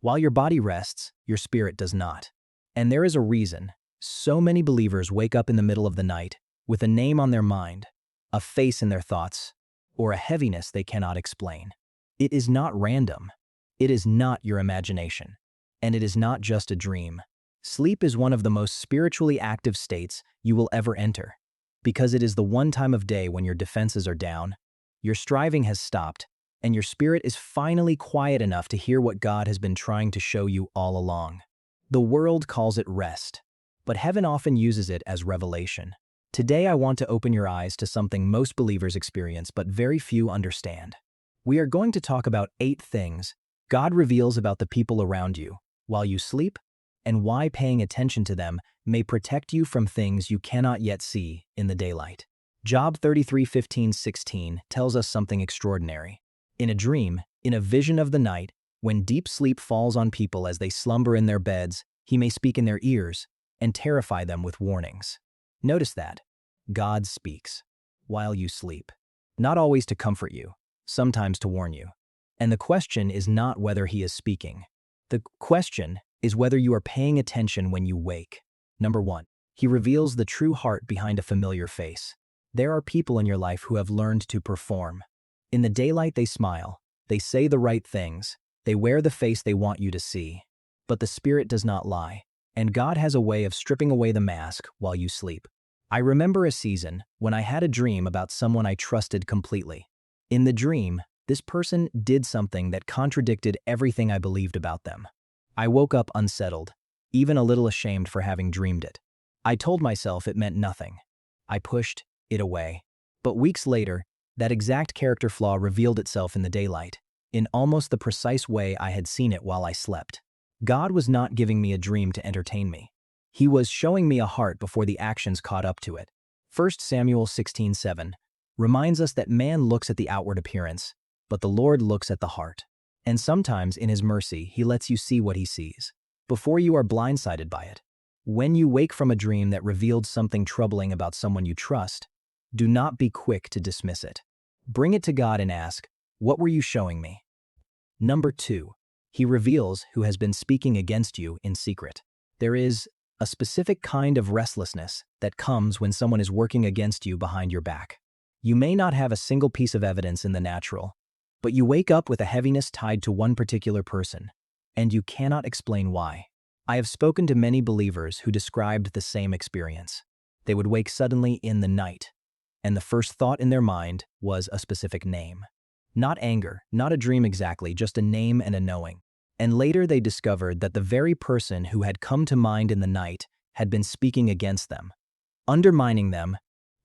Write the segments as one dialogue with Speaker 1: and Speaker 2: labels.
Speaker 1: While your body rests, your spirit does not. And there is a reason. So many believers wake up in the middle of the night with a name on their mind, a face in their thoughts, or a heaviness they cannot explain. It is not random. It is not your imagination. And it is not just a dream. Sleep is one of the most spiritually active states you will ever enter, because it is the one time of day when your defenses are down, your striving has stopped, and your spirit is finally quiet enough to hear what God has been trying to show you all along. The world calls it rest, but heaven often uses it as revelation. Today I want to open your eyes to something most believers experience but very few understand. We are going to talk about 8 things God reveals about the people around you while you sleep, and why paying attention to them may protect you from things you cannot yet see in the daylight. Job 33:15-16 tells us something extraordinary. In a dream, in a vision of the night, when deep sleep falls on people as they slumber in their beds, he may speak in their ears and terrify them with warnings. Notice that. God speaks while you sleep. Not always to comfort you, sometimes to warn you. And the question is not whether he is speaking. The question is whether you are paying attention when you wake. Number 1. He reveals the true heart behind a familiar face. There are people in your life who have learned to perform. In the daylight they smile, they say the right things, they wear the face they want you to see. But the spirit does not lie, and God has a way of stripping away the mask while you sleep. I remember a season when I had a dream about someone I trusted completely. In the dream, this person did something that contradicted everything I believed about them. I woke up unsettled, even a little ashamed for having dreamed it. I told myself it meant nothing. I pushed it away. But weeks later, that exact character flaw revealed itself in the daylight, in almost the precise way I had seen it while I slept. God was not giving me a dream to entertain me. He was showing me a heart before the actions caught up to it. 1 Samuel 16:7 reminds us that man looks at the outward appearance, but the Lord looks at the heart. And sometimes, in his mercy, he lets you see what he sees, before you are blindsided by it. When you wake from a dream that revealed something troubling about someone you trust, do not be quick to dismiss it. Bring it to God and ask, "What were you showing me?" Number 2. He reveals who has been speaking against you in secret. There is a specific kind of restlessness that comes when someone is working against you behind your back. You may not have a single piece of evidence in the natural, but you wake up with a heaviness tied to one particular person, and you cannot explain why. I have spoken to many believers who described the same experience. They would wake suddenly in the night, and the first thought in their mind was a specific name. Not anger, not a dream exactly, just a name and a knowing. And later they discovered that the very person who had come to mind in the night had been speaking against them, undermining them,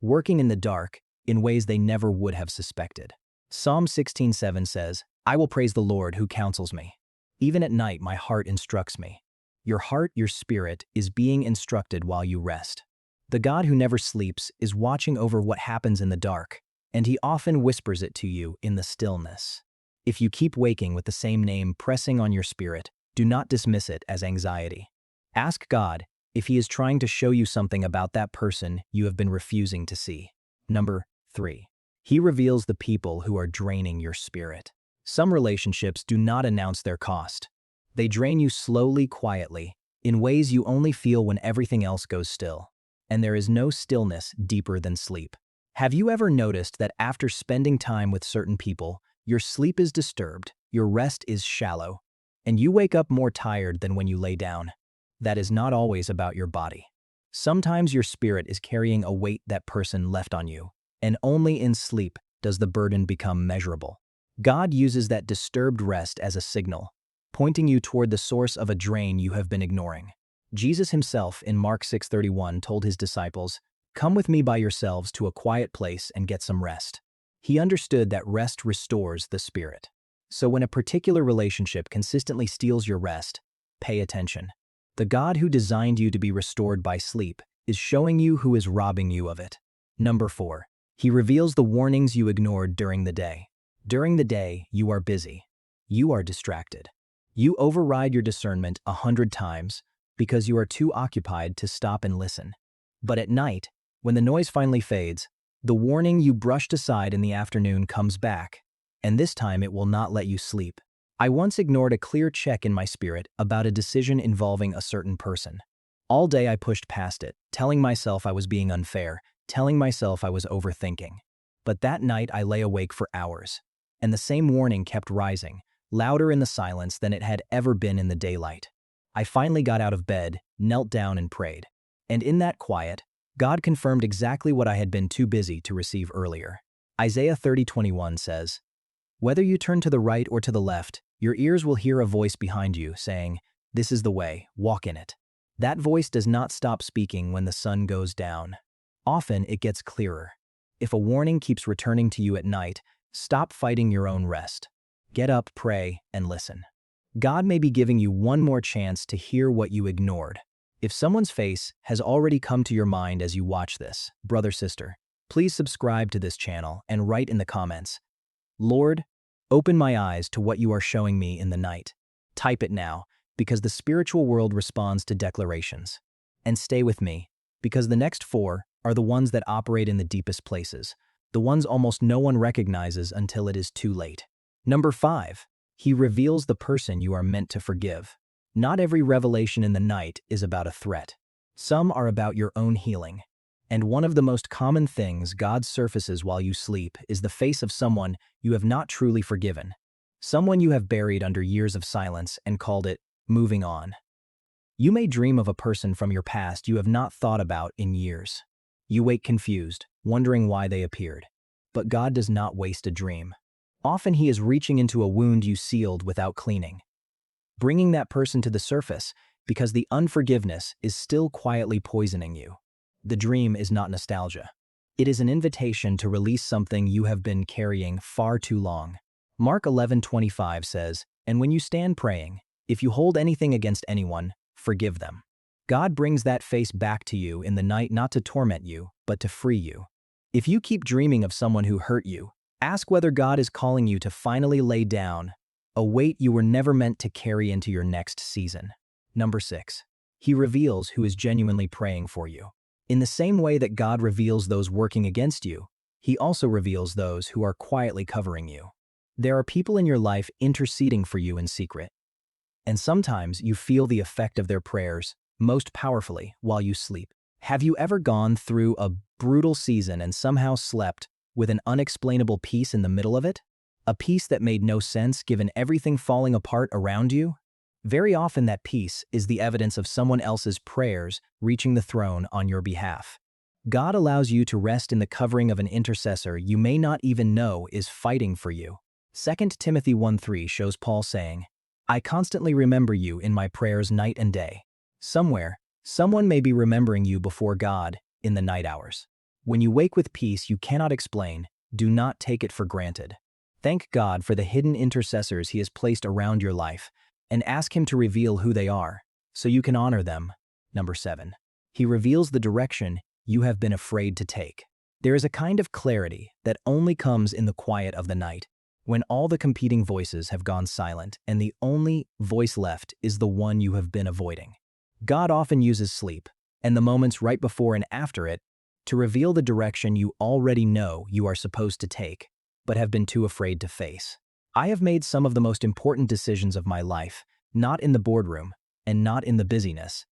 Speaker 1: working in the dark in ways they never would have suspected. Psalm 16:7 says, "I will praise the Lord who counsels me. Even at night my heart instructs me." Your heart, your spirit, is being instructed while you rest. The God who never sleeps is watching over what happens in the dark, and he often whispers it to you in the stillness. If you keep waking with the same name pressing on your spirit, do not dismiss it as anxiety. Ask God if he is trying to show you something about that person you have been refusing to see. Number 3. He reveals the people who are draining your spirit. Some relationships do not announce their cost. They drain you slowly, quietly, in ways you only feel when everything else goes still. And there is no stillness deeper than sleep. Have you ever noticed that after spending time with certain people, your sleep is disturbed, your rest is shallow, and you wake up more tired than when you lay down? That is not always about your body. Sometimes your spirit is carrying a weight that person left on you, and only in sleep does the burden become measurable. God uses that disturbed rest as a signal, pointing you toward the source of a drain you have been ignoring. Jesus himself in Mark 6:31 told his disciples, "Come with me by yourselves to a quiet place and get some rest." He understood that rest restores the spirit. So when a particular relationship consistently steals your rest, pay attention. The God who designed you to be restored by sleep is showing you who is robbing you of it. Number 4. He reveals the warnings you ignored during the day. During the day, you are busy. You are distracted. You override your discernment 100 times because you are too occupied to stop and listen. But at night, when the noise finally fades, the warning you brushed aside in the afternoon comes back, and this time it will not let you sleep. I once ignored a clear check in my spirit about a decision involving a certain person. All day I pushed past it, telling myself I was being unfair, telling myself I was overthinking. But that night I lay awake for hours, and the same warning kept rising, louder in the silence than it had ever been in the daylight. I finally got out of bed, knelt down and prayed. And in that quiet, God confirmed exactly what I had been too busy to receive earlier. Isaiah 30:21 says, "Whether you turn to the right or to the left, your ears will hear a voice behind you saying, 'This is the way, walk in it.'" That voice does not stop speaking when the sun goes down. Often it gets clearer. If a warning keeps returning to you at night, stop fighting your own rest. Get up, pray, and listen. God may be giving you one more chance to hear what you ignored. If someone's face has already come to your mind as you watch this, brother, sister, please subscribe to this channel and write in the comments, "Lord, open my eyes to what you are showing me in the night." Type it now, because the spiritual world responds to declarations. And stay with me, because the next 4 are the ones that operate in the deepest places, the ones almost no one recognizes until it is too late. Number 5. He reveals the person you are meant to forgive. Not every revelation in the night is about a threat. Some are about your own healing. And one of the most common things God surfaces while you sleep is the face of someone you have not truly forgiven. Someone you have buried under years of silence and called it moving on. You may dream of a person from your past you have not thought about in years. You wake confused, wondering why they appeared. But God does not waste a dream. Often He is reaching into a wound you sealed without cleaning, bringing that person to the surface because the unforgiveness is still quietly poisoning you. The dream is not nostalgia. It is an invitation to release something you have been carrying far too long. Mark 11:25 says, "And when you stand praying, if you hold anything against anyone, forgive them." God brings that face back to you in the night not to torment you, but to free you. If you keep dreaming of someone who hurt you, ask whether God is calling you to finally lay down a weight you were never meant to carry into your next season. Number 6. He reveals who is genuinely praying for you. In the same way that God reveals those working against you, He also reveals those who are quietly covering you. There are people in your life interceding for you in secret, and sometimes you feel the effect of their prayers most powerfully while you sleep. Have you ever gone through a brutal season and somehow slept with an unexplainable peace in the middle of it? A peace that made no sense given everything falling apart around you? Very often that peace is the evidence of someone else's prayers reaching the throne on your behalf. God allows you to rest in the covering of an intercessor you may not even know is fighting for you. 2 Timothy 1:3 shows Paul saying, "I constantly remember you in my prayers night and day." Somewhere, someone may be remembering you before God in the night hours. When you wake with peace you cannot explain, do not take it for granted. Thank God for the hidden intercessors He has placed around your life, and ask Him to reveal who they are, so you can honor them. Number 7. He reveals the direction you have been afraid to take. There is a kind of clarity that only comes in the quiet of the night, when all the competing voices have gone silent and the only voice left is the one you have been avoiding. God often uses sleep, and the moments right before and after it, to reveal the direction you already know you are supposed to take, but have been too afraid to face. I have made some of the most important decisions of my life, not in the boardroom, and not in the busyness,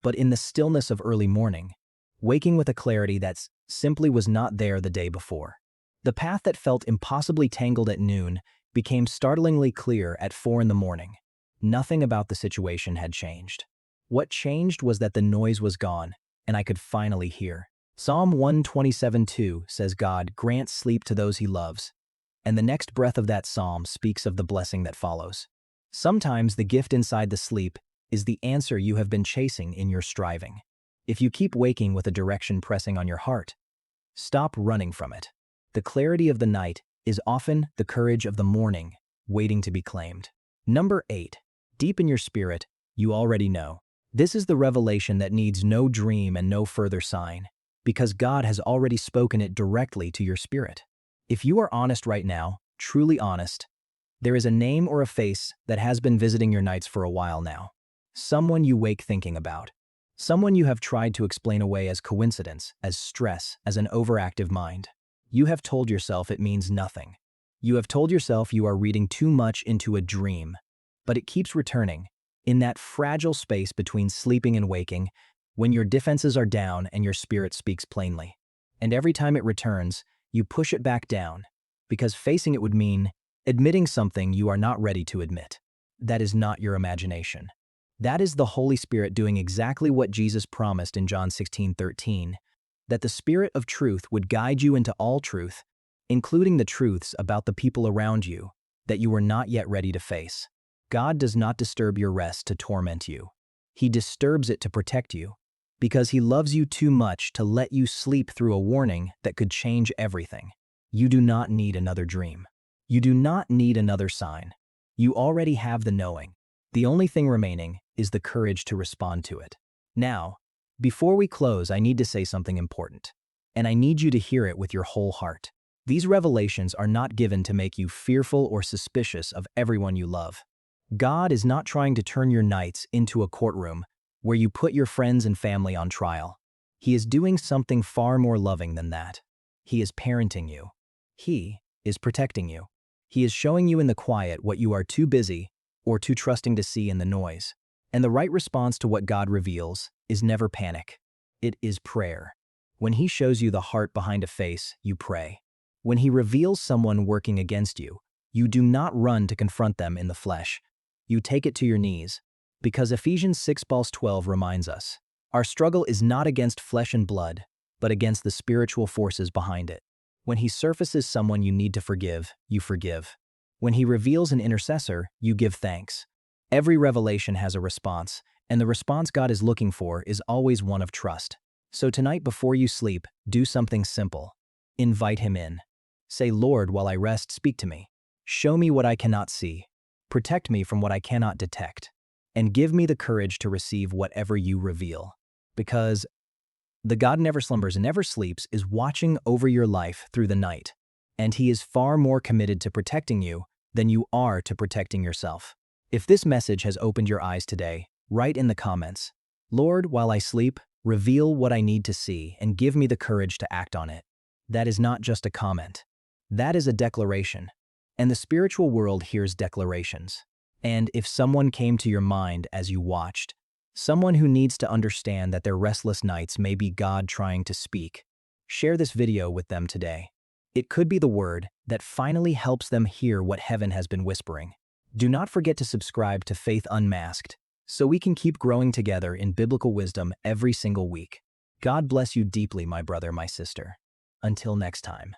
Speaker 1: but in the stillness of early morning, waking with a clarity that simply was not there the day before. The path that felt impossibly tangled at noon became startlingly clear at 4 in the morning. Nothing about the situation had changed. What changed was that the noise was gone, and I could finally hear. Psalm 127:2 says God grants sleep to those He loves, and the next breath of that psalm speaks of the blessing that follows. Sometimes the gift inside the sleep is the answer you have been chasing in your striving. If you keep waking with a direction pressing on your heart, stop running from it. The clarity of the night is often the courage of the morning, waiting to be claimed. Number 8. Deep in your spirit, you already know. This is the revelation that needs no dream and no further sign, because God has already spoken it directly to your spirit. If you are honest right now, truly honest, there is a name or a face that has been visiting your nights for a while now. Someone you wake thinking about. Someone you have tried to explain away as coincidence, as stress, as an overactive mind. You have told yourself it means nothing. You have told yourself you are reading too much into a dream, but it keeps returning, in that fragile space between sleeping and waking, when your defenses are down and your spirit speaks plainly. And every time it returns, you push it back down, because facing it would mean admitting something you are not ready to admit. That is not your imagination. That is the Holy Spirit doing exactly what Jesus promised in John 16:13, that the Spirit of truth would guide you into all truth, including the truths about the people around you that you were not yet ready to face. God does not disturb your rest to torment you. He disturbs it to protect you, because He loves you too much to let you sleep through a warning that could change everything. You do not need another dream. You do not need another sign. You already have the knowing. The only thing remaining is the courage to respond to it. Now, before we close, I need to say something important, and I need you to hear it with your whole heart. These revelations are not given to make you fearful or suspicious of everyone you love. God is not trying to turn your nights into a courtroom where you put your friends and family on trial. He is doing something far more loving than that. He is parenting you. He is protecting you. He is showing you in the quiet what you are too busy or too trusting to see in the noise. And the right response to what God reveals is never panic. It is prayer. When He shows you the heart behind a face, you pray. When He reveals someone working against you, you do not run to confront them in the flesh. You take it to your knees, because Ephesians 6:12 reminds us, our struggle is not against flesh and blood, but against the spiritual forces behind it. When He surfaces someone you need to forgive, you forgive. When He reveals an intercessor, you give thanks. Every revelation has a response, and the response God is looking for is always one of trust. So tonight before you sleep, do something simple. Invite Him in. Say, Lord, while I rest, speak to me. Show me what I cannot see. Protect me from what I cannot detect. And give me the courage to receive whatever you reveal. Because the God never slumbers and never sleeps is watching over your life through the night, and He is far more committed to protecting you than you are to protecting yourself. If this message has opened your eyes today, write in the comments, Lord, while I sleep, reveal what I need to see and give me the courage to act on it. That is not just a comment. That is a declaration. And the spiritual world hears declarations. And if someone came to your mind as you watched, someone who needs to understand that their restless nights may be God trying to speak, share this video with them today. It could be the word that finally helps them hear what heaven has been whispering. Do not forget to subscribe to Faith Unmasked so we can keep growing together in biblical wisdom every single week. God bless you deeply, my brother, my sister. Until next time.